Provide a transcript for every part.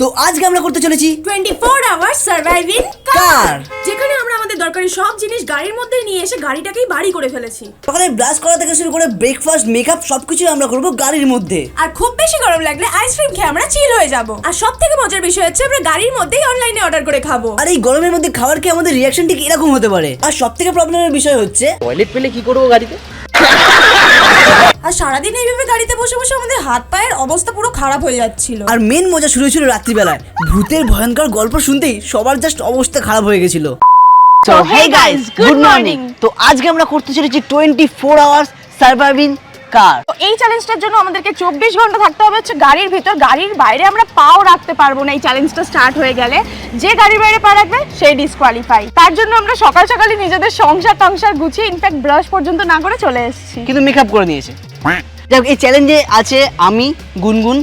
তো আজকে আমরা করতে চলেছি 24 আওয়ার্স সার্ভাইভিং কার, যেখানে আমরা আমাদের দরকারি সব জিনিস গাড়ির মধ্যে নিয়ে এসে গাড়িটাকেই বাড়ি করে ফেলেছি। সকালে ব্রাশ করা থেকে শুরু করে ব্রেকফাস্ট, মেকআপ সবকিছু আমরা করব গাড়ির মধ্যে। আর খুব বেশি গরম লাগলে আইসক্রিম খেয়ে আমরা চিল হয়ে যাব। আর সব থেকে মজার বিষয় হচ্ছে আমরা গাড়ির মধ্যেই অনলাইনে অর্ডার করে খাবো। আর এই গরমের মধ্যে খাবার খেয়ে আমাদের রিঅ্যাকশন ঠিক এরকম হতে পারে। আর সব থেকে প্রবলেমের বিষয় হচ্ছে টয়লেট পেলে কি করবো গাড়িতে। আর সারাদিন এইভাবে গাড়িতে বসে বসে আমাদের হাত পায়ের অবস্থা পুরো খারাপ হয়ে যাচ্ছিল। আর মেন মজা শুরু হয়েছিল রাত্রিবেলায়। ভূতের ভয়ঙ্কর গল্প শুনতেই সবার জাস্ট অবস্থা খারাপ হয়ে গেছিল। So, hey guys, good morning. তো আজকে আমরা করতে চলেছি 24 আওয়ার্স সার্ভাইভিং কার। তো এই চ্যালেঞ্জটার জন্য আমাদেরকে 24 ঘন্টা থাকতে হবে হচ্ছে গাড়ির ভিতর। গাড়ির বাইরে আমরা পাও রাখতে পারবো না। এই চ্যালেঞ্জটা স্টার্ট হয়ে গেলে যে গাড়ির বাইরে পা রাখবে সেই ডিসকোয়ালিফাই। তার জন্য আমরা সকাল সকালই নিজেদের সংসার গুছিয়ে ইনফ্যাক্ট ব্রাশ পর্যন্ত না করে চলে এসেছি। কিন্তু মেকআপ করে নিয়েছে। যাক, এই চ্যালেঞ্জে আছে আমি, গুনগুন,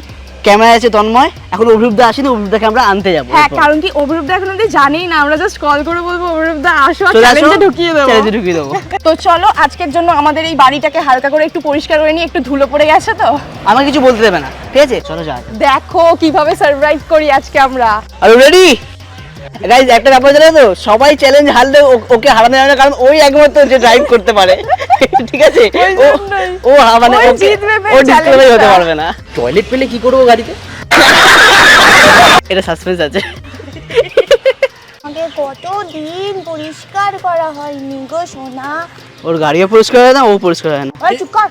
ক্যামেরা আছে তন্ময়। এখন অভিরূপদা আসেনি, অভিরূপদাকে আমরা আনতে যাবো। হ্যাঁ, কারণ কি অভিরূপদা এখন অবধি জানেই না। আমরা জাস্ট কল করে বলবো অভিরূপদা আসো, চ্যালেঞ্জে ঢুকিয়ে দেবো। তো চলো আজকের জন্য আমাদের এই বাড়িটাকে হালকা করে একটু পরিষ্কার করে নিয়ে, একটু ধুলো পড়ে গেছে তো আমাকে কিছু বলতে দেবে না, ঠিক আছে? চলো যাই। দেখো কিভাবে সারপ্রাইজ করি আজকে আমরা। আর রেডি গাইস? একটা ব্যাপার জানো তো, সবাই চ্যালেঞ্জ হারলে ওকে হারানো যাবে না, কারণ ওই একমাত্র যে ড্রাইভ করতে পারে। ঠিক আছে, ও মানে ও ডিসকোয়ালিফাই হতে পারবে না। টয়লেট পেলে কি করবো গাড়িতে। এটা সাসপেন্স আছে। আগে কতদিন পরিষ্কার করা হয়নি গো সোনা। ওর গাড়িও পরিষ্কার হয় না, ও পরিষ্কার হয় না। ওই চুপ কর।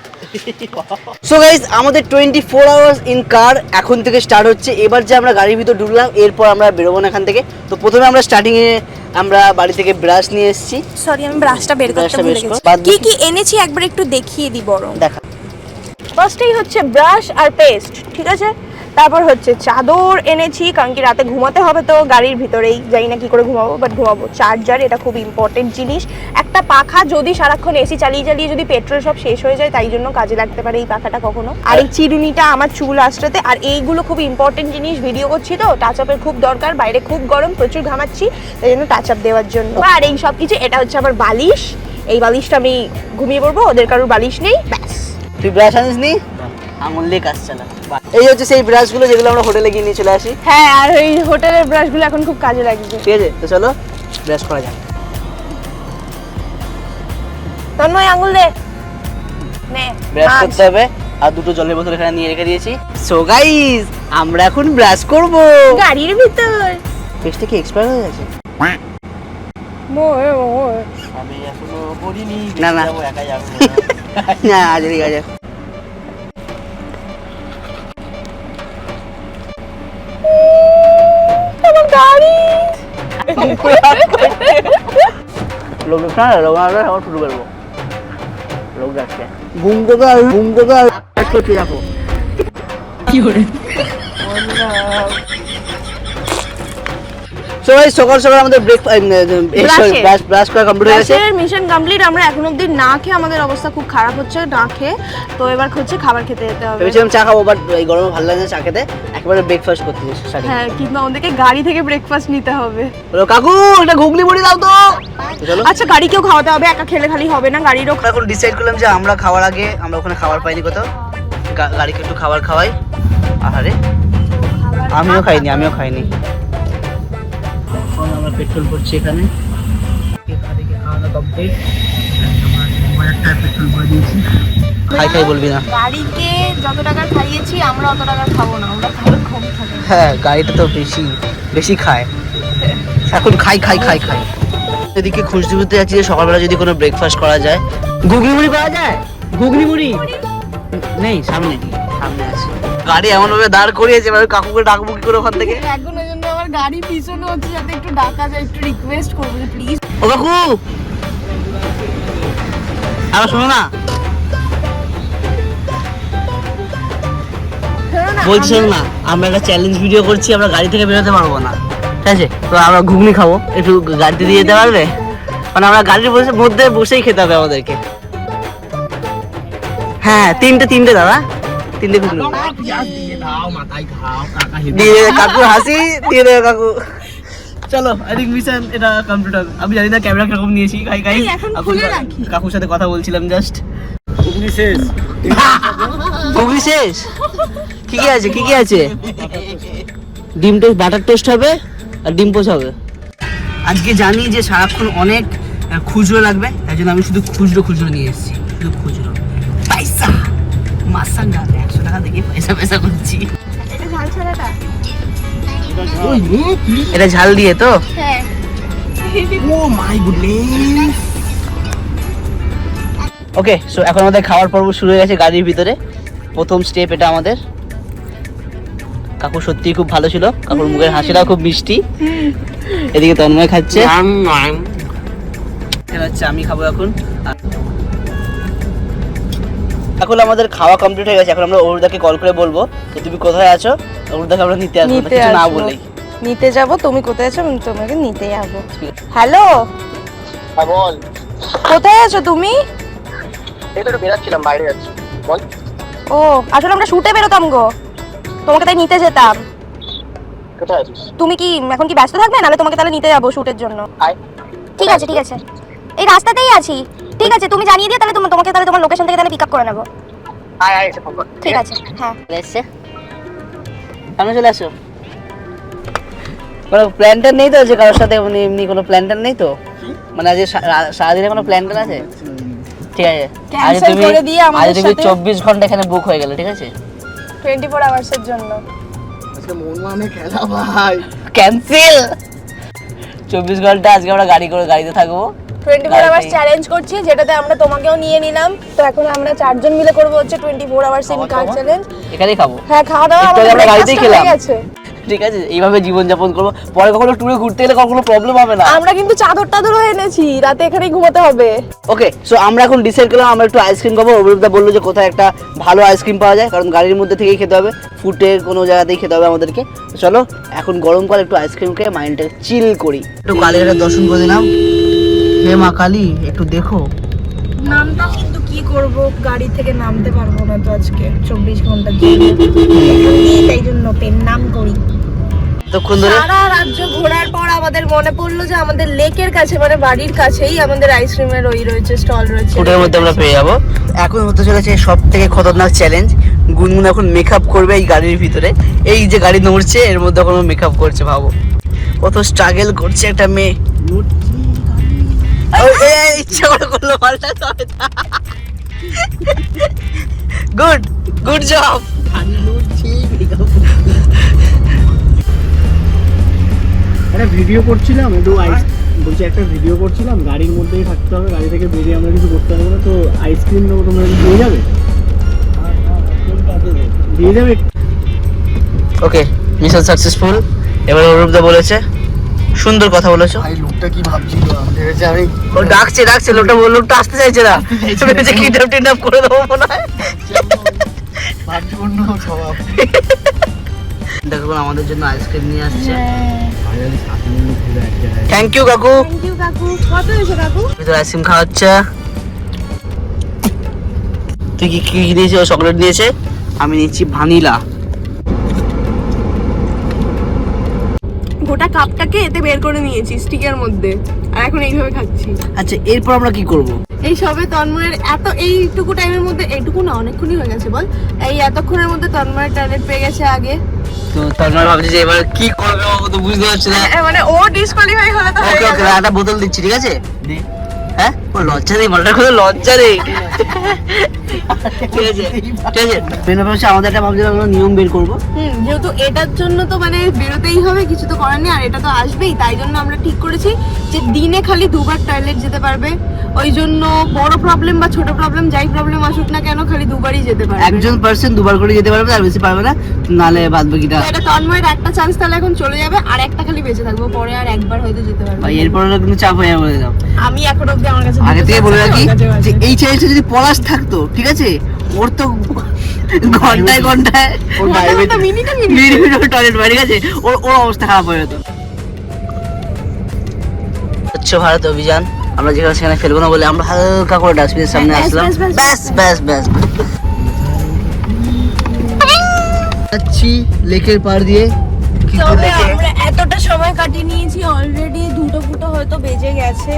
সো গাইস, আমাদের 24 আওয়ার্স ইন কার এখন থেকে স্টার্ট হচ্ছে। এবার যে আমরা গাড়ির ভিতর ঢুকলাম, এরপর আমরা বেরোবো না এখান থেকে। তো প্রথমে আমরা স্টার্টিং এ আমরা বাড়ি থেকে ব্রাশ নিয়ে এসেছি। সরি, আমি ব্রাশটা বের করতে ব্রাশটা ভুলে বের কর। গেছি। বাদ কি বাকি- কি এনেছি একবার একটু দেখিয়ে দি বরং। দেখা। ফার্স্টেই হচ্ছে ব্রাশ আর পেস্ট, ঠিক আছে। তারপর হচ্ছে চাদর এনেছি, কারণ কি রাতে ঘুমাতে হবে তো গাড়ির ভিতরেই, জানি না কি করে ঘুমাবো বাট ঘুমাবো। চার্জার, এটা খুব ইম্পর্টেন্ট জিনিস। একটা পাখা, যদি সারাক্ষণ এসি চালিয়ে চালিয়ে যদি পেট্রোল সব শেষ হয়ে যায়, তাই জন্য কাজে লাগতে পারে এই পাখাটা কখনো। আর এই চিরুনিটা আমার চুল আঁচড়াতে। আর এইগুলো খুব ইম্পর্টেন্ট জিনিস, ভিডিও করছি তো টাচ আপের খুব দরকার। বাইরে খুব গরম, প্রচুর ঘামাচ্ছি, তাই জন্য টাচ আপ দেওয়ার জন্য। আর এই সব কিছু। এটা হচ্ছে আমার বালিশ, এই বালিশটা আমি ঘুমিয়ে পড়বো, ওদের কারোর বালিশ নেই, ব্যাস। তুই ব্রাশ আনিস নি? আঙুল দিয়ে কাজ চালা। এই হচ্ছে সেই ব্রাশগুলো যেগুলো আমরা হোটেলে গিয়ে নিয়ে চলে আসি। হ্যাঁ, আর এই হোটেলের ব্রাশগুলো এখন খুব কাজে লাগবে। ঠিক আছে, তো চলো ব্রাশ করা যাক। তন্ময় আঙুল দে, নে ব্রাশ করতে হবে। আর দুটো জলের বোতল এখানে নিয়ে রেখে দিয়েছি। সো গাইস, আমরা এখন ব্রাশ করব গাড়ির ভিতর। পেস্টটা কি এক্সপায়ার হয়ে গেছে? আমি এখনো করিনি। না, না। যাবো, একা যাবো। না, আজ ঠিক আছে। আমার গাড়ি। লোক না, লোক না, আমার শুরু করবো। লোক যাচ্ছে। ঘুমতে গেল করতে রাখো। সবাই সকাল সকাল আমাদের ব্রাশ করা কমপ্লিট হয়ে গেছে। Mission complete. আমরা এখন অবধি না খেয়ে আমাদের অবস্থা খুব খারাপ হচ্ছে, না খেয়ে। তো এবার হচ্ছে খাবার খেতে যেতে হবে। ভেবেছিলাম চা খাবো, বাট এই গরমে ভালো লাগে না চা খেতে। একেবারে ব্রেকফাস্ট করতে চাই। হ্যাঁ, কিন্তু আমাদেরকে গাড়ি থেকে ব্রেকফাস্ট নিতে হবে। বলো কাকু, একটা ঘুগনি মুড়ি দাও তো। চলো। আচ্ছা, গাড়িকেও খাওয়াতে হবে, একা খেলে খালি হবে না, গাড়িরও। এখন ডিসাইড করলাম যে আমরা খাওয়ার আগে, আমরা ওখানে খাবার পাইনি কোথাও, গাড়িকে একটু খাবার খাওয়াই। আহারে, আমিও খাইনি। এখন আমরা পেট্রোল ভরছি এখানে। খাওয়ানো কমপ্লিট। পেট্রোল ভরে দিয়েছি। খাই বলবি না। গাড়িকে যত টাকা খাইয়েছি আমরা অত টাকা খাবো না, আমরা খাবো কম খাবো। হ্যাঁ, গাড়িটা তো বেশি খায়। এখন খাই। এদিকে খুঁজতে খুঁজতে যাচ্ছি যে সকালবেলা যদি কোনো ব্রেকফাস্ট করা যায়। ঘুগনি মুড়ি পাওয়া যায়? ঘুগনি মুড়ি নেই, সামনে আছে। গাড়ি এমন ভাবে দাঁড় করিয়েছে, এবার কাকুকে ডাকবো কি করে ওখান থেকে? এখন ওই জন্য আমার গাড়ি পিছনে হচ্ছে, যাতে একটু ডাকা যায়, একটু রিকোয়েস্ট করবো যে প্লিজ। ও কাকু, আরে শোনো না, বলছি শোনো না, আমরা একটা চ্যালেঞ্জ ভিডিও করছি, আমরা গাড়ি থেকে বেরোতে পারবো না, ঠিক আছে? তো আমরা ঘুগনি খাবো, একটু গাড়িতে দিয়ে যেতে পারবে? মানে আমরা গাড়ির মধ্যে বসেই খেতে হবে আমাদেরকে। হ্যাঁ, তিনটে দাদা, 3টে ঘুগনি দিয়ে দাও, মাথায় খাও, কাকা দিয়ে। কাকু হাসি দিয়ে দেবে কাকু। চলো, আই থিঙ্ক মিশন এটা কমপ্লিট হবে। আমি জানি না ক্যামেরা কিরকম নিয়েছি। কাকুর সাথে কথা বলছিলাম জাস্ট। ঘুগনি শেষ। ঘুগনি শেষ? কি আছে? ডিম টোস্ট, বাটার টোস্ট হবে আর ডিম পোচ হবে। আজকে জানি যে সারাক্ষণ অনেক খুচরো লাগবে, তাই জন্য আমি শুধু খুচরো নিয়ে এসেছি, শুধু খুচরো। পয়সা মাসাঙ্গা 100 টাকা দেখে পয়সা করছি। এটা ঝাল ছাড়াটা? এটা ঝাল দিয়ে তো? হ্যাঁ। ও মাই গুডনেস। ওকে, সো এখন আমাদের খাওয়ার পর্ব শুরু হয়ে গেছে গাড়ির ভিতরে। প্রথম স্টেপ এটা আমাদের। কাকু সত্যিই খুব ভালো ছিল, কাকুর মুখের হাসিটাও খুব মিষ্টি। এদিকে তন্ময় খাচ্ছে, এটা হচ্ছে আমি খাবো এখন। এখন আমাদের খাওয়া কমপ্লিট হয়ে গেছে। এখন আমরা অরুদাকে কল করে বলবো যে তুমি কোথায় আছো, অরুদাকে আমরা নিতে আসবো, নিতে কিছু না আসবো। বলেই। নিতে যাব, তুমি কোথায় আছো? আমি তোমাকে নিতে যাব। হ্যালো, বল। কোথায় আছো তুমি? এই তো বেরাচ্ছিলাম, বাইরে যাচ্ছি। বল। ও আসলে আমরা শুটে বেরোতাম গো, তোমাকে তাই নিতে যেতাম। কোথায় আছিস? তুমি কি এখন কি ব্যস্ত থাকবে? নাহলে তোমাকে তাহলে নিতে যাবো শুটের জন্য। আয়। ঠিক আছে ঠিক আছে, এই রাস্তাতেই আছি। ঠিক আছে, তুমি জানিয়ে দিও, তাহলে তোমাকে তাহলে তোমার লোকেশন থেকে তাহলে পিক আপ করে নেবো। আয় এসে ফোন কর। ঠিক আছে, হ্যাঁ। এসছে, সামনে চলে আসো। কোনো প্ল্যানটার নেই তো যে কারোর সাথে এমনি কোনো প্ল্যানটার নেই তো? মানে আজ সারাদিনে কোনো প্ল্যানটার আছে? ঠিক আছে, আজ Cancel তুমি করে দিয়ে আমাদের 24 ঘন্টা এখানে বুক হয়ে গেল, ঠিক আছে? 24 আওয়ার্সের জন্য। আজকে মন মানে খেলা ভাই। ক্যান্সেল। 24 ঘন্টা আজকে আমরা গাড়িতে থাকবো। 24 আওয়ার্স গাড়িতেই। চ্যালেঞ্জ করছি, যেটাতে আমরা তোমাকেও নিয়ে নিলাম। তো এখন আমরা 4 জন মিলে করব হচ্ছে 24 আওয়ার্স ইন কার চ্যালেঞ্জ। এখানেই খাবো, হ্যাঁ, খাওয়া দাওয়া একটু আগে আমাদের আমরা গাড়িতেই breakfast খেলাম। হয়ে গেছে। ঠিক আছে? এইভাবে জীবনযাপন করবো, পরে কখনো ট্যুরে ঘুরতে গেলে কখনো প্রবলেম হবে না। আমরা কিন্তু চাদরও এনেছি, রাতে এখানেই ঘুমাতে হবে। ওকে, সো আমরা এখন ডিসাইড করলাম আমরা একটু আইসক্রিম খাবো। অভিরূপদা বললো যে কোথায় একটা ভালো আইসক্রিম পাওয়া যায়, কারণ গাড়ির মধ্যে থেকেই খেতে হবে, ফুটের কোনো জায়গাতেই খেতে হবে আমাদেরকে। তো চলো এখন গরমকাল একটু আইসক্রিম খেয়ে মাইন্ডটাকে চিল করি। একটু কালীঘাটের দর্শন করে দিলাম। হে মা কালী, একটু দেখো। নামটা কিন্তু কি করব, গাড়ি থেকে নামতে পারবো না তো আজকে 24 ঘন্টার জন্য। তাই জন্য পেন নাম করি। ততক্ষণ ধরে সারা রাজ্য ঘোরার পর আমাদের মনে পড়লো যে আমাদের লেকের কাছে, মানে বাড়ির কাছেই আমাদের আইসক্রিমের ওই রয়েছে, স্টল রয়েছে। ফুটের মধ্যে আমরা পেয়ে যাবো। এখন হতে চলেছে সব থেকে খতরনাক চ্যালেঞ্জ। গুনগুন এখন মেকআপ করবে এই গাড়ির ভিতরে। এই যে গাড়ি নড়ছে এর মধ্যে এখন মেকআপ করছে, ভাবো কত স্ট্রাগল করছে একটা মেয়ে। ইচ্ছা করে করলো পাল্টা। Good job. একটা ভিডিও করছিলাম, বলছি একটা ভিডিও করছিলাম, গাড়ির মধ্যেই থাকতে হবে, গাড়ি থেকে বেরিয়ে আমরা কিছু করতে পারবো না। তো আইসক্রিম নেবো, তোমরা দিয়ে যাবে? দিয়ে যাবে? ওকে, মিশন সাকসেসফুল। এবার অরূপদা বলেছে, সুন্দর কথা বলেছো। ভাই লোকটা কি ভাবছিল, আমি ভেবেছি আমি ও ডাকছে লোকটা আসতে চাইছে না, ভেবেছে কিডন্যাপ করে দেবো মনে হয়। ভাগ্যপূর্ণ স্বভাব। দেখো আমাদের জন্য আইসক্রিম নিয়ে আসছে। ফাইনালি 7 মিনিট ঘুরে এক জায়গায়। থ্যাংক ইউ কাকু। থ্যাংক ইউ কাকু। কত হয়েছে কাকু? ভিতরে আইসক্রিম খাওয়াচ্ছে। তুই কি দিয়েছে? ও চকলেট দিয়েছে, আমি নিচ্ছি ভানিলা। গোটা কাপটাকে এতে বের করে নিয়েছি স্টিকের মধ্যে, আর এখন এইভাবে খাচ্ছি। আচ্ছা, এরপর আমরা কি করব? এই সবে তন্ময়ের এইটুকু টাইমের মধ্যে, এইটুকু না অনেকক্ষণই হয়ে গেছে বল, এই এতক্ষণের মধ্যে তন্ময়ের টয়লেট পেয়ে গেছে আগে। তো তারপর ভাবছি যে এবার কি করবে, ও তো বুঝতে পারছি না। মানে ও ডিসকোয়ালিফাই হলে তো হয়ে ওকে ওকে, গেল। একটা বোতল দিচ্ছি, ঠিক আছে? হ্যাঁ, ও লজ্জা নেই, মালটার কোনো লজ্জা নেই। ঠিক আছে ঠিক আছে। মেন ব্যাপার হচ্ছে আমাদের একটা ভাবছিলাম আমরা নিয়ম বের করবো। যেহেতু এটার জন্য তো মানে বেরোতেই হবে, কিছু তো করার নেই, আর এটা তো আসবেই, তাই জন্য আমরা ঠিক করেছি যে দিনে খালি 2 বার টয়লেট যেতে পারবে। ওই জন্য বড় প্রবলেম বা ছোট প্রবলেম, যাই প্রবলেম আসুক না কেন, খালি 2 বারই যেতে পারবে। একজন পার্সন 2 বার করে যেতে পারবে, আর বেশি পারবে না, নালে বাদ বাকিটা। তো এটা তন্ময়ের একটা চান্স তাহলে এখন চলে যাবে, আর একটা খালি বেঁচে থাকবো, পরে আর একবার হয়তো যেতে পারবে। ভাই এরপর কিন্তু চাপ হয়ে যাবে, বলে দাও। আমি এখন অব্দি আমার কাছে আগে থেকে বলে রাখি আমার কাছেও আছে। যে এই চ্যালেঞ্জটা যদি পলাশ থাকতো, ঠিক আছে, ওর তো ঘন্টায় ঘন্টায় মিনিটে টয়লেট বাড়ি গেছে, ওর অবস্থা খারাপ হয়ে যেত। স্বচ্ছ ভারত অভিযান আমরা যেখানে সেখানে ফেলবো না বলে আমরা হালকা করে ডাস্টবিনের সামনে ব্যাস, আসলাম। ব্যাস, ব্যাস ব্যাস ব্যাস যাচ্ছি লেকের পাড় দিয়ে, কিন্তু তবে লেকে আমরা এতটা সময় কাটিয়ে নিয়েছি অলরেডি, 2টো হয়তো বেজে গেছে।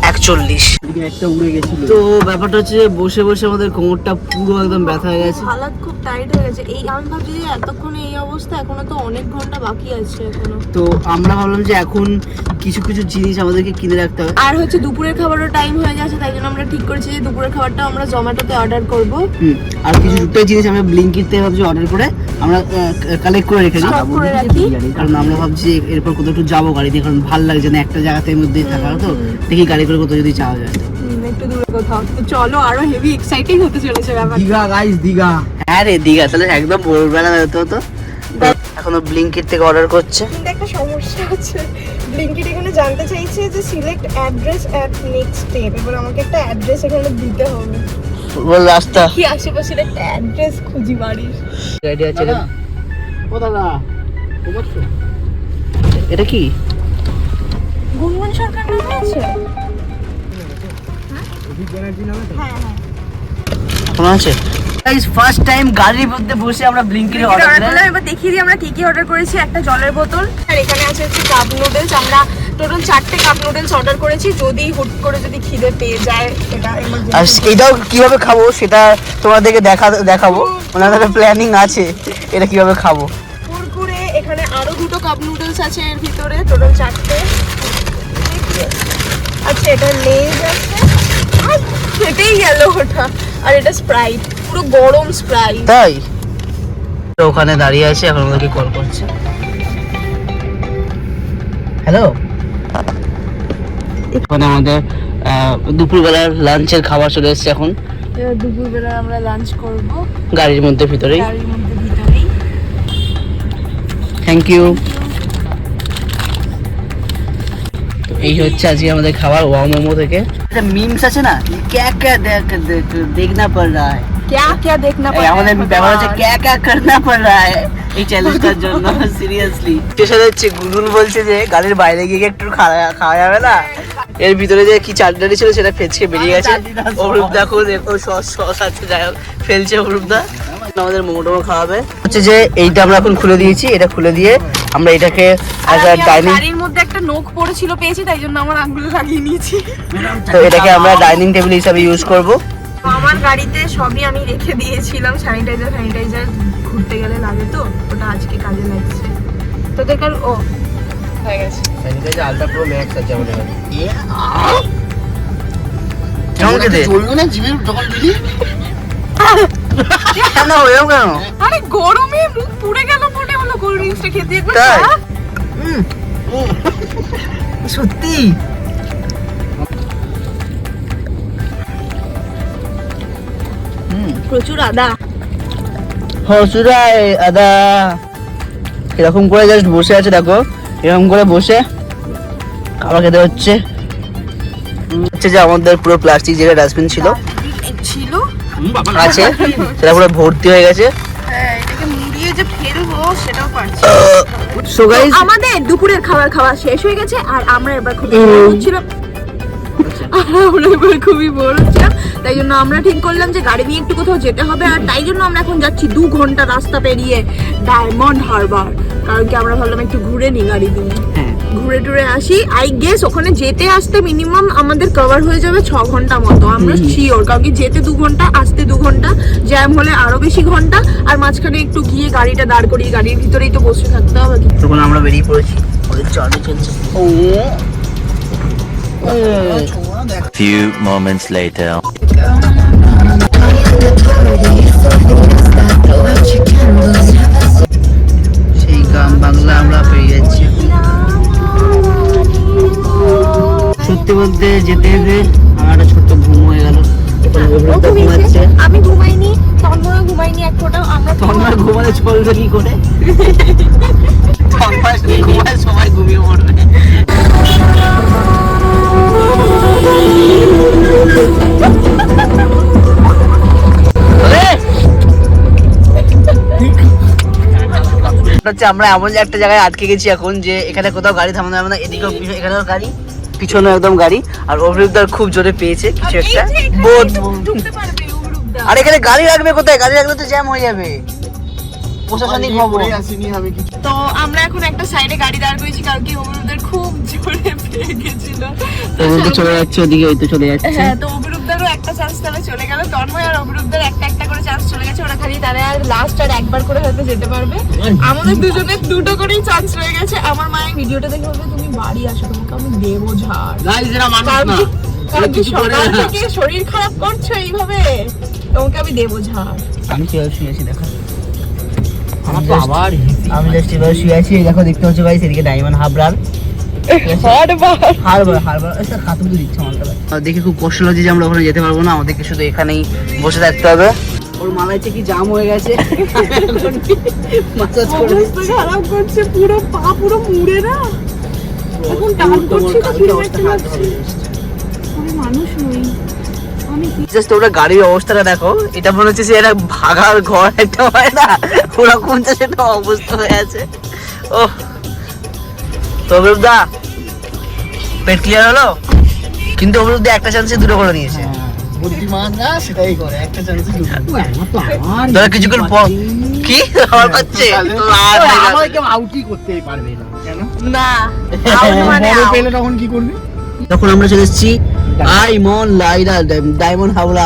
41। এদিকে একটা উড়ে গেছিল। তো ব্যাপারটা হচ্ছে যে বসে বসে আমাদের কোমরটা পুরো একদম ব্যথা হয়ে গেছে। হালাত খুব টাইট হয়ে গেছে। এই আমি ভাবছি যে এতক্ষণে এই অবস্থা, এখনো তো অনেক ঘন্টা বাকি আছে এখনো। তো আমরা ভাবলাম যে এখন কিছু কিছু জিনিস আমাদেরকে কিনে রাখতে হবে। আর হচ্ছে দুপুরের খাবারও টাইম হয়ে যাচ্ছে, তাই জন্য আমরা ঠিক করেছি যে দুপুরের খাবারটা আমরা জোম্যাটোতে অর্ডার করব। আর কিছু টুকটাক জিনিস আমরা ব্লিঙ্কিট থেকে ভাবছি অর্ডার করে আমরা কালেক্ট করে রেখে দিই, Stock করে রাখি। কারণ আমরা ভাবছি এরপর কোথাও একটু যাবো গাড়ি দিয়ে, কারণ ভালো লাগছে না একটা জায়গাতে মধ্যে থাকা। তো দেখি গাড়ি করে কোথাও যদি যাওয়া যায়। একটু দূরে কোথাও। তো চলো, আরো হেভি এক্সাইটিং হতে চলেছে ব্যাপারটা। দীঘা গাইস, দীঘা। হ্যাঁ রে দীঘা, তাহলে একদম ভোরবেলা হতো। তো এখনো ব্লিঙ্কিট থেকে অর্ডার করছে। কিন্তু একটা সমস্যা আছে, ব্লিঙ্কিট এখানে জানতে চাইছে যে select address at next step. এবার আমাকে একটা অ্যাড্রেস এখানে দিতে হবে। বল রাস্তা কি আশেপাশে একটা অ্যাড্রেস খুঁজি বাড়ির। গাড়ি আছে দাদা, ও দাদা, ঘুমাচ্ছো? এটা কি? গুনগুন সরকার নামে আছে? অভিক ব্যানার্জি নামে তো? হ্যাঁ হ্যাঁ। এখন আছে। গাইস ফার্স্ট টাইম গাড়ির মধ্যে বসে আমরা ব্লিঙ্কিটে অর্ডার দিলাম। এবার দেখিয়ে দিই আমরা কি কি অর্ডার করেছি। একটা জলের বোতল, আর এখানে আছে হচ্ছে কাপ নুডলস। আমরা টোটাল 4টে কাপ নুডলস অর্ডার করেছি, যদি হুট করে যদি খিদে পেয়ে যায় এটা আর emergency। এটাও কিভাবে খাবো সেটা তোমাদেরকে দেখাবো, মানে আমাদের প্ল্যানিং আছে এটা কিভাবে খাবো। কুরকুরে, এখানে আরো 2টো কাপ নুডলস আছে এর ভিতরে, টোটাল 4টে। আচ্ছা, এটা লেজ আছে, আর খেতেই গেল ওটা। আর এটা স্প্রাইট, পুরো গরম স্প্রাইট। তাই তো ওখানে দাঁড়িয়ে আছে, এখন আমাদেরকে কল করছে। হ্যালো, এখন আমাদের দুপুরবেলার লাঞ্চের খাবার চলে এসেছে এখন। এবার দুপুরবেলা আমরা লাঞ্চ করব গাড়ির মধ্যে ভিতরেই। গাড়ির মধ্যে ভিতরেই। Thank you. এই হচ্ছে আজকে আমাদের খাবার ওয়াও মোমো থেকে। একটা মিমস আছে না, ক্যা ক্যা দেখনা পড় রা হ্যায়, क्या क्या देखना এই আমাদের ব্যাপার হচ্ছে ক্যা ক্যা করনা পড় রা হ্যায় এই চ্যালেঞ্জটার জন্য। সিরিয়াসলি স্টেশন হচ্ছে, গুলগুল বলছে যে গাড়ির বাইরে গিয়ে একটু খাওয়া যাবে না। এর ভিতরে যে কি চাটনি ছিল সেটা ফেঁচকে বেরিয়ে গেছে। অরূপ দেখো দেখো সস আছে, যাই হোক ফেলছে অরূপদা। আমাদের মোমো টোমো খাওয়াবে। হচ্ছে যে এইটা আমরা এখন খুলে দিয়েছি, এটা খুলে দিয়ে আমরা এটাকে ডাইনিং, গাড়ির মধ্যে একটা নোক পড়েছিল পেয়েছি, তাই জন্য আমার আঙ্গুলে লাগিয়ে নিয়েছি। তো এটাকে আমরা ডাইনিং টেবিল হিসাবে ইউজ করব। আমার গাড়িতে সবই আমি রেখে দিয়েছিলাম, স্যানিটাইজার ঘুরতে গেলে লাগে, তো ওটা আজকে কাজে লাগছে। তোদের কাল ও হয়ে গেছে। স্যানিটাইজার আলট্রা প্রো ম্যাক্স আছে আমাদের কাছে। কেমন খেতে? চলবে না জিভে যখন দিলি? কেন এরকম কেন? আরে গরমে মুখ পুড়ে গেল মনে হলো কোল্ড ড্রিঙ্কসটা খেতে একবার। তাই? খা। সত্যি প্রচুর আদা। হসুরাই আদা। এরকম করে জাস্ট বসে আছে, দেখো এরকম করে বসে খাবার খেতে হচ্ছে। হচ্ছে যে আমাদের পুরো প্লাস্টিক যেটা ডাস্টবিন ছিল ছিল, আছে, সেটা পুরো ভর্তি হয়ে গেছে। হ্যাঁ, এটাকে মুড়িয়ে যে ফেলবো সেটাও পারছি। সো গাইস, আমাদের দুপুরের খাবার খাওয়া শেষ হয়ে গেছে, আর আমরা এবার খুবই বোর হচ্ছিলাম। তাই জন্য আমরা ঠিক করলাম যে গাড়ি নিয়ে একটু কোথাও যেতে হবে, আর তাই জন্য আমরা এখন যাচ্ছি 2 ঘন্টা রাস্তা পেরিয়ে ডায়মন্ড হারবার। কারণ কি আমরা ভাবলাম একটু ঘুরে নি গাড়ি দিয়ে, ঘুরে টুরে আসি। আই গেস ওখানে যেতে আসতে মিনিমাম আমাদের কভার হয়ে যাবে 6 ঘন্টা মতো, আমরা শিওর। কারণ কি যেতে 2 ঘন্টা, আসতে 2 ঘন্টা, জ্যাম হলে আরো বেশি ঘন্টা, আর মাঝখানে একটু গিয়ে গাড়িটা দাঁড় করিয়ে গাড়ির ভিতরেই তো বসে থাকতে হবে। তখন আমরা বেরিয়ে পড়েছি, ওদের জার্নি চলছে। Few moments later. সেই গ্রাম বাংলা আমরা পেয়ে যাচ্ছি। সত্যি বলতে যেতে যেতে আমার একটা ছোট্ট ঘুম হয়ে গেল। ঘুমাচ্ছে, আমি ঘুমাইনি, তন্ময় ঘুমাইনি এক ফোঁটাও। আমরা তন্ময় ঘুমালে চলবে কি করে? তন্ময় যদি ঘুমায় সবাই ঘুমিয়ে পড়বে। হচ্ছে আমরা এমন একটা জায়গায় আটকে গেছি এখন, যে এখানে কোথাও গাড়ি থামানো যাবে না। এদিকেও এখানেও গাড়ি, পিছনে একদম গাড়ি। আর অভিরূপদার খুব জোরে পেয়েছে কিছু একটা বোধ। ঢুকতে পারবে অরূপদা। আর এখানে গাড়ি রাখবে কোথায়? গাড়ি রাখলে তো জ্যাম হয়ে যাবে। প্রশাসনিক খবর। আসিনি আমি কিছু। তো আমরা এখন একটা সাইড সাইডে গাড়ি দাঁড় করেছি কারণ কি অভিরূপদের খুব জোরে পেয়ে গেছিল। তো চলে যাচ্ছে ওদিকে, ওই তো চলে যাচ্ছে। হ্যাঁ, তো অভিরূপদেরও একটা চান্স তাহলে চলে গেল, তন্ময় আর অভিরূপদের একটা করে চান্স চলে গেছে। ওরা খালি তারা আর লাস্ট আর একবার করে হয়তো যেতে পারবে। আমাদের দুজনের দুটো করেই চান্স রয়ে গেছে। আমার মায়ের ভিডিওটা দেখে বলবে তুমি বাড়ি আসো, তোমাকে আমি দেবো ঝাড়। গাইস এরা মানুষ না, কারণ কি সকাল থেকে শরীর খারাপ করছো এইভাবে, তোমাকে আমি দেবো ঝাড়। আমি কিভাবে শুয়েছি দেখো, আমার তো আবার আমি জাস্ট এভাবে শুয়ে আছি। দেখো দেখতে হচ্ছে গাইস, এদিকে ডায়মন্ড হাবড়ার হারবার এটা খাতুন তো দিচ্ছে আমার। দেখে খুব কষ্ট লাগছে যে আমরা ওখানে যেতে পারবো না, আমাদেরকে শুধু এখানেই বসে থাকতে হবে। ওর মালাইতে কি জাম হয়ে গেছে, মাসাজ করে অবস্থা খারাপ করছে, পুরো পা পুরো মুড়ে না এখন টান করছি তো কি একটা লাগছে। আমি মানুষ নই, আমি কি জাস্ট ওটা গাড়ির অবস্থাটা দেখো, এটা মনে হচ্ছে যে এটা ভাগার ঘর একটা হয় না, ওরকম তো সেটা অবস্থা হয়ে আছে। ও তো অভিরূপদা পেট ক্লিয়ার হলো, কিন্তু অভিরূপদা একটা চান্সে দুটো করে নিয়েছে। বুদ্ধিমান না সেটাই করে, একটা চান্সে দুটো। আমার তো আমার ধরো কিছুক্ষণ পর কি আমার পাচ্ছে আমার কেউ আউটই করতেই পারবে না, কেন? না আউট মানে বড় out। পেলে তখন কি করবে? তখন আমরা চলে এসেছি ডায়মন্ড হাওড়া।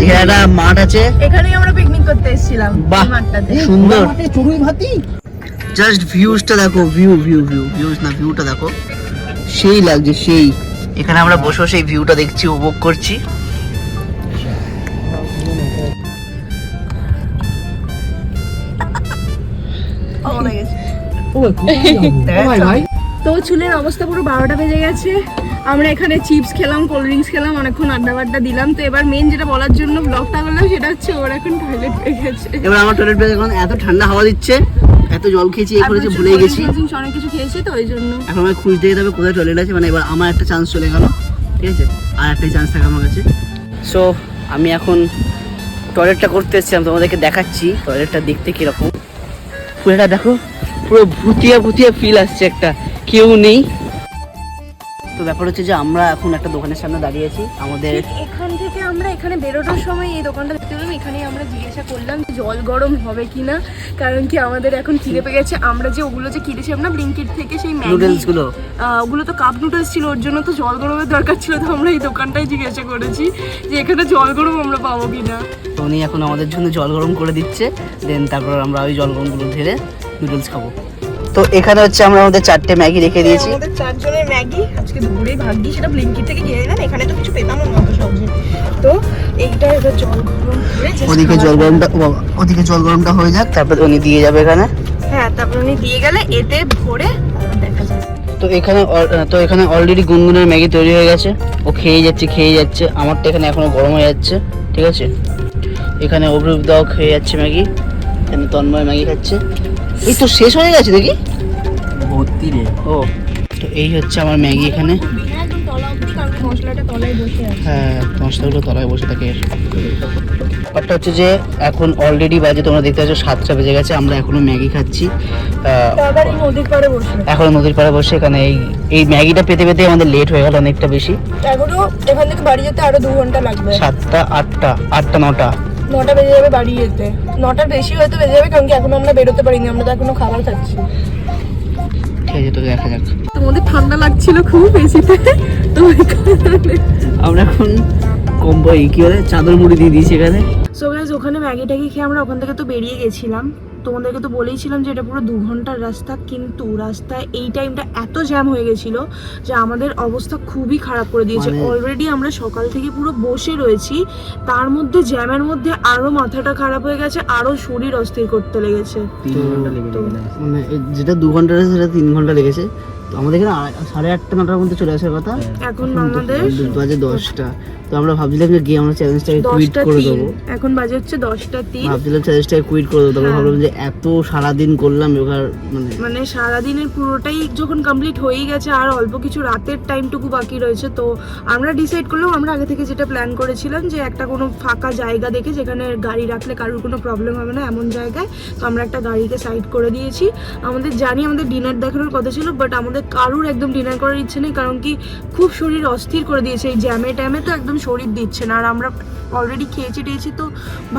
এখানে একটা মাঠ আছে, এখানেই আমরা পিকনিক করতে এসেছিলাম বাহ এই মাঠটাতে। সুন্দর। মাঠে চড়ুই ভাতি। জাস্ট ভিউজটা দেখো, ভিউজ না ভিউটা দেখো, সেই লাগছে সেই। এখানে আমরা বসে বসে এই ভিউটা দেখছি, উপভোগ করছি। ভালো লেগেছে। ও ভাই ভাই তো চুলের অবস্থা পুরো 12টা বেজে গেছে। আমরা এখানে চিপস খেলাম, কোল্ড ড্রিঙ্কস খেলাম, অনেকক্ষণ আড্ডা দিলাম। তো এবার মেন যেটা বলার জন্য ব্লগটা করলাম সেটা হচ্ছে ওর এখন টয়লেট পেয়ে গেছে। এবার আমার টয়লেট ব্যাগ এখন এত ঠান্ডা হাওয়া দিচ্ছে, এত জল খেয়েছি, এই করেছি, ভুলে গেছি। অনেক কিছু খেয়েছি তো ওই জন্য এখন আমি খুঁজতে যেতে হবে কোথায় টয়লেট আছে। মানে এবার আমার একটা চান্স চলে গেল, ঠিক আছে, আর একটাই চান্স থাকে আমার কাছে। সো আমি এখন টয়লেটটা করতে এসেছিলাম, তোমাদেরকে দেখাচ্ছি টয়লেটটা দেখতে কিরকম। পুরোটা দেখো, পুরো ভুতিয়া ফিল আসছে, একটা কেউ নেই। তো ব্যাপার হচ্ছে যে আমরা এখন একটা দোকানের সামনে দাঁড়িয়ে আছি। আমাদের এখান থেকে আমরা এখানে বেরোনোর সময় এই দোকানটা দেখতে পেলাম। এখানেই আমরা জিজ্ঞাসা করলাম যে জল গরম হবে কিনা, কারণ কি আমাদের এখন খিদে পেয়ে গেছে। আমরা যে ওগুলো যে কিনেছিলাম না ব্লিঙ্কিট থেকে, সেই নুডলস গুলো, ওগুলো তো কাপ নুডলস ছিল, ওর জন্য তো জল গরমের দরকার ছিল। তো আমরা এই দোকানটাই জিজ্ঞাসা করেছি যে এখানে জল গরম আমরা পাবো কিনা। তো উনি এখন আমাদের জন্য জল গরম করে দিচ্ছে, দেন তারপর আমরা ওই জল গরমগুলো ঢেলে নুডলস খাবো। তো এখানে হচ্ছে আমরা আমাদের 4টে ম্যাগি রেখে দিয়েছি। আমাদের 4 জনের ম্যাগি আজকে দুপুরেই ভাগ্যি সেটা ব্লিঙ্কিট থেকে কিনে নিলাম। এখানে তো কিছু পেতাম না অত সহজে। তো এইটা এবার জল গরম করে just ওদিকে খাওয়া জল যাবে। গরমটা ওদিকে জল গরমটা হয়ে যাক, তারপর উনি দিয়ে যাবে এখানে। হ্যাঁ, তারপর উনি দিয়ে গেলে এতে ভরে তারপর দেখা যাবে। তো এখানে অলরেডি গুনগুনের ম্যাগি তৈরি হয়ে গেছে, ও খেয়ে যাচ্ছে। আমারটা এখানে এখনো গরম হয়ে যাচ্ছে, ঠিক আছে। এখানে অভিরূপ দাও খেয়ে যাচ্ছে ম্যাগি, এখানে তন্ময় ম্যাগি খাচ্ছে। এই তো শেষ হয়ে গেছে দেখি, ভর্তি রে। ও তো এই হচ্ছে আমার ম্যাগি এখানে। একদম তলা অবধি, কারণ মশলাটা তলায় বসে আছে। হ্যাঁ, মশলাগুলো তলায় বসে থাকে। ব্যাপারটা হচ্ছে যে এখন অলরেডি বাজে, তোমরা দেখতে পাচ্ছ 7টা বেজে গেছে, আমরা এখনো ম্যাগি খাচ্ছি। আবার এই নদীর পাড়ে বসে এখন নদীর পাড়ে বসে এখানে এই ম্যাগিটা পেতে আমাদের লেট হয়ে গেল অনেকটা বেশি। এখনো এখান থেকে বাড়ি যেতে আরো 2 ঘন্টা লাগবে। 7টা 8টা 9টা 9টা বেজে যাবে বাড়ি যেতে। 9টার বেশি হয়তো বেজে যাবে, কারণ কি এখনো আমরা বেরোতে পারিনি, আমরা তো এখনো খাবার খাচ্ছি। ঠিক আছে, তো দেখা যাক। তোমাদের ঠান্ডা লাগছিল খুব বেশিতে, তো আমরা এখন কম্বল কি বলে চাদর মুড়ি দিয়ে দিয়েছি এখানে। সো গাইস, ওখানে ম্যাগি ট্যাগি খেয়ে আমরা ওখান থেকে তো বেরিয়ে গেছিলাম। তোমাদেরকে তো বলেইছিলাম যে এটা পুরো 2 ঘন্টার রাস্তা, কিন্তু রাস্তায় এই টাইমটা এত জ্যাম হয়ে গেছিল যে আমাদের অবস্থা খুবই খারাপ করে দিয়েছে। অলরেডি আমরা সকাল থেকে পুরো বসে রয়েছি, তার মধ্যে জ্যামের মধ্যে আরো মাথাটা খারাপ হয়ে গেছে, আরো শরীর অস্থির করতে লেগেছে। 3 ঘন্টা লেগে গেল। মানে যেটা 2 ঘন্টা লেগেছে সেটা 3 ঘন্টা লেগেছে। তো আমাদের এখানে 8:30 9টার মধ্যে চলে আসার কথা, এখন আমাদের বাজে 10টা। তো আমরা ভাবছিলাম যে গিয়ে আমরা চ্যালেঞ্জটাকে কুইট করে দেবো। এখন বাজে হচ্ছে 10:03। ভাবছিলাম চ্যালেঞ্জটাকে কুইট করে দেবো, তারপর ভাবলাম যে এত সারাদিন করলাম এবার মানে সারাদিনের পুরোটাই যখন কমপ্লিট হয়েই গেছে, আর অল্প কিছু রাতের টাইমটুকু বাকি রয়েছে। তো আমরা ডিসাইড করলাম, আমরা আগে থেকে যেটা প্ল্যান করেছিলাম যে একটা কোনো ফাঁকা জায়গা দেখে যেখানে গাড়ি রাখলে কারোর কোনো প্রবলেম হবে না এমন জায়গায়, তো আমরা একটা গাড়িকে সাইড করে দিয়েছি। আমাদের আমাদের ডিনার দেখানোর কথা ছিল, বাট আমাদের কারোর একদম ডিনার করার ইচ্ছে নেই, কারণ কি খুব শরীর অস্থির করে দিয়েছে এই জ্যামে ট্যামে, তো একদম শরীর দিচ্ছে না। আর আমরা অলরেডি খেয়েছি তো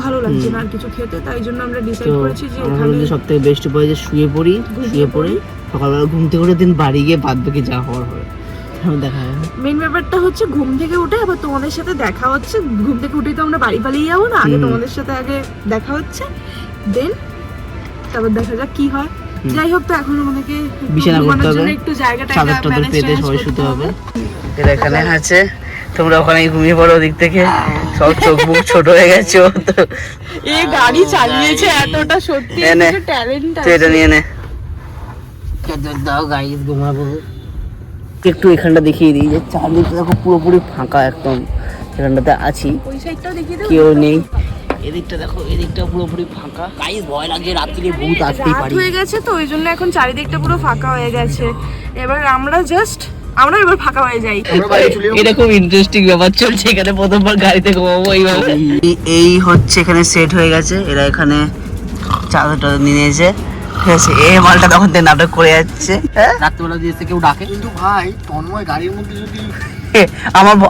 ভালো লাগছে না আর কিছু খেতে, তাই জন্য আমরা ডিসাইড করেছি যে এখানে সব থেকে বেস্ট উপায় যে শুয়ে পড়ে সকালবেলা ঘুম থেকে উঠে দিন বাড়ি গিয়ে বাদ বাকি যা হওয়ার হবে দেখা যাবে। মেন ব্যাপারটা হচ্ছে ঘুম থেকে উঠে আবার তোমাদের সাথে দেখা হচ্ছে। ঘুম থেকে উঠেই তো আমরা বাড়ি পালিয়ে যাবো না, আগে তোমাদের সাথে আগে দেখা হচ্ছে, দেন তারপর দেখা যাক কি হয়। যাই হোক, তো এখন আমাদেরকে বিছানা করতে হবে, একটু জায়গাটা চাদর টাদর পেতে সবাই শুতে হবে। এরা এখানে আছে, তোমরা ওখানে ঘুমিয়ে পড়ো ওদিক থেকে, সব চোখ মুখ ছোট হয়ে গেছে। এই গাড়ি চালিয়েছে এতটা, সত্যি ট্যালেন্ট তুই এটা নিয়ে নে, দাও গাইস ঘুমাবো। একটু এখানটা দেখিয়ে দিই যে চারদিকটা দেখো পুরোপুরি ফাঁকা, একদম এখানটাতে আছি, ওই সাইডটাও দেখিয়ে দাও। কেউ নেই। এদিকটা দেখো, এদিকটা পুরোপুরি ফাঁকা। গাইস ভয় লাগে, রাত্রিরে ভূত আসতেই রাত পারে। হয়ে গেছে তো ওই জন্য এখন চারিদিকটা পুরো ফাঁকা হয়ে গেছে। এবার আমরা এবার ফাঁকা হয়ে যাই। এটা খুব ইন্টারেস্টিং ব্যাপার চলছে এখানে, প্রথমবার গাড়িতে ঘুমাবো এইভাবে। এই হচ্ছে এখানে সেট হয়ে গেছে, এরা এখানে চাদর টাদর নিয়ে নিয়েছে, ঠিক আছে। এই মালটা তখন থেকে নাটক করে যাচ্ছে, হ্যাঁ রাত্রিবেলা দিয়ে কেউ ডাকে। কিন্তু ভাই তন্ময় গাড়ির মধ্যে যদি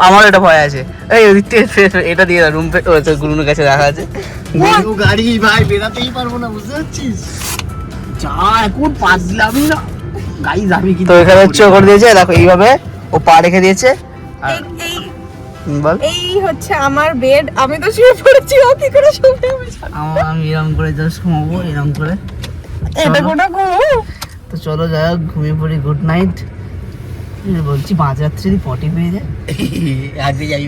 আমার এটা ভয় আছে। এই ওদিক থেকে এটা দিয়ে রুম গুরুনের কাছে রাখা আছে। গাড়ি ভাই বেরাতেই পারবো না, বুঝতে পারছিস? যা এখন পাজলামি না গাড়ি যাবি কি? তো এখানে হচ্ছে করে দিয়েছে, দেখো এইভাবে ও পা রেখে দিয়েছে। আর বল, এই হচ্ছে আমার বেড, আমি তো শুয়ে পড়েছি, ও কি করে শুবে? আমি এরকম করে জাস্ট ঘুমাবো, এরকম করে। এটা কোনা ঘুমো। তো চলো যাই হোক, ঘুমিয়ে পড়ি, গুড নাইট। বলছি মাঝরাত্রে যদি পটি পেয়ে যায়, আগে যাই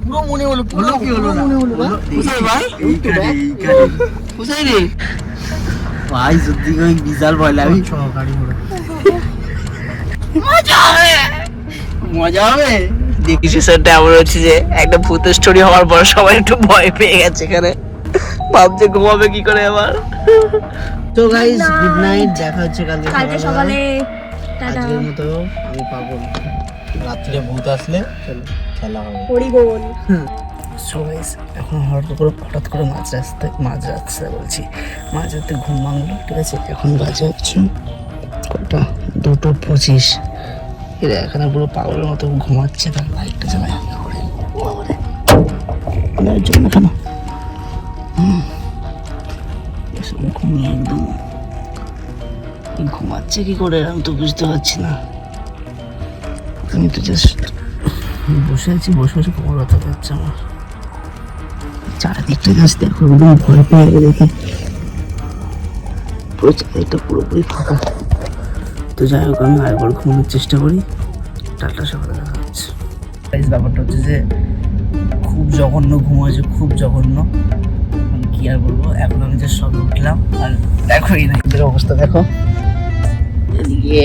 পুরো মনে হলো, পুরো কি হলো মনে হলো ভাই সত্যি করে বিশাল ভয় লাগে। গাড়ি ঘোড়া মজা হবে দেখি। সেশনটা এমন হচ্ছে যে একটা ভূতের স্টোরি হওয়ার পর সবাই একটু ভয় পেয়ে গেছে এখানে, ভাবছে ঘুমাবে কি করে আবার। তো গাইস গুড নাইট, দেখা হচ্ছে কালকে সকালে। আজকের মতো আমি পাবো, রাত্রে ভূত আসলে চলো খেলা হবে। হরি বল। সো গাইস এখন হঠাৎ করে মাঝরাতে ঘুম ভাঙলো, ঠিক আছে। এখন বাজে হচ্ছে কটা, 2:25। এরা এখানে পুরো পাগলের মতো ঘুমাচ্ছে, তার লাইটটা জ্বালায় জন্য কেন ঘুমিয়ে একদম ঘুমাচ্ছে কি করে আমি তো বুঝতে পারছি না। আমি তো জাস্ট বসে বসে কোমর ব্যথা পাচ্ছে আমার। চারিদিকটা জাস্ট দেখো, একদম ভয় পেয়ে দেখে পুরো চারিদিকটা পুরোপুরি ফাঁকা। তো যাই হোক, আমি আরেকবার ঘুমানোর চেষ্টা করি, টাটা, সকালে দেখা হচ্ছে। ব্যাপারটা হচ্ছে যে খুব জঘন্য ঘুম হয়েছে, খুব জঘন্য, কি আর বলবো। এখন আমি যে সবে উঠলাম, আর দেখো এদের অবস্থা দেখো, এদিকে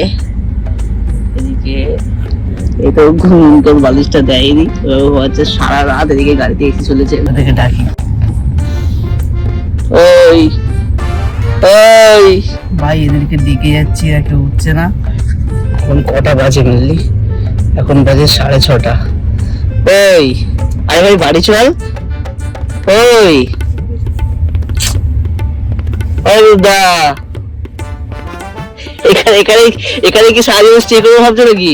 এই তো ঘুম তোর বালিশটা দেয়নি, হচ্ছে সারা রাত এদিকে গাড়িতে এসে চলেছে। এদেরকে ডাকি, ওই ভাই এদেরকে ডেকে যাচ্ছি, এরা কেউ উঠছে না। এখন কটা বাজে মেনলি, এখন বাজে 6:30। ওই আরে ভাই বাড়ি চল, ওই দা এখানে কি সারি স্টে করবো ভাবছো নাকি?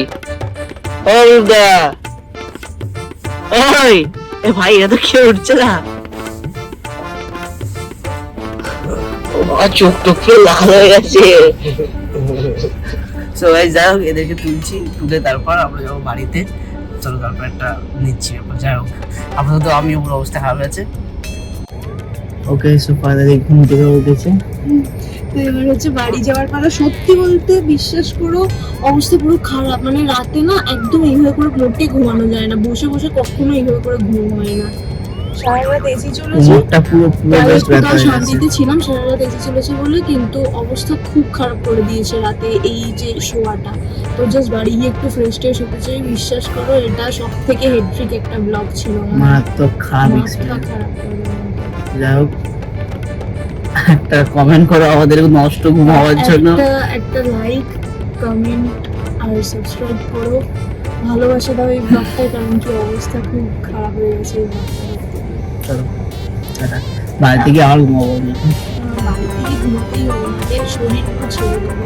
দা ওই এ ভাই, এরা তো কেউ উঠছে না। চোখ টোক লাল হয়ে গেছে। সো গাইস যাই হোক, এদেরকে তুলে তারপর আমরা যাবো বাড়িতে। চলো তারপর একটা নিচ্ছি ব্যাপার। যাই হোক, আপাতত আমি ওর অবস্থা খারাপ আছে। ওকে, সো ফাইনালি ঘুম থেকে উঠেছে। তো এবার হচ্ছে বাড়ি যাওয়ার পালা। সত্যি বলতে বিশ্বাস করো, অবস্থা পুরো খারাপ। মানে রাতে না একদম এইভাবে করে মোটেই ঘুমানো যায় না, বসে কখনো এইভাবে করে ঘুম হয় না। সারা রাত এসি চলেছে, শান্তিতে ছিলাম, সারা রাত এসি চলেছে বলে, কিন্তু অবস্থা খুব খারাপ করে দিয়েছে রাতে এই যে শোয়াটা। তো জাস্ট বাড়ি গিয়ে একটু ফ্রেশ ট্রেশ হতে চাই। বিশ্বাস করো, এটা সব থেকে হেডট্রিক একটা ব্লগ ছিল, মারাত্মক খারাপ মাথা খারাপ করে। যাই হোক, একটা কমেন্ট করো আমাদের নষ্ট ঘুম হওয়ার জন্য, একটা লাইক, কমেন্ট আর সাবস্ক্রাইব করো, ভালোবাসা দাও এই ব্লগটায়, কারণ কি অবস্থা খুব খারাপ হয়ে গেছে এই ব্লগটা। চলো টাটা, বাড়ি থেকে আবার ঘুমাবো। বাড়ি থেকে ঘুমাতেই হবে, শরীর পুরো ছেড়ে দেবো।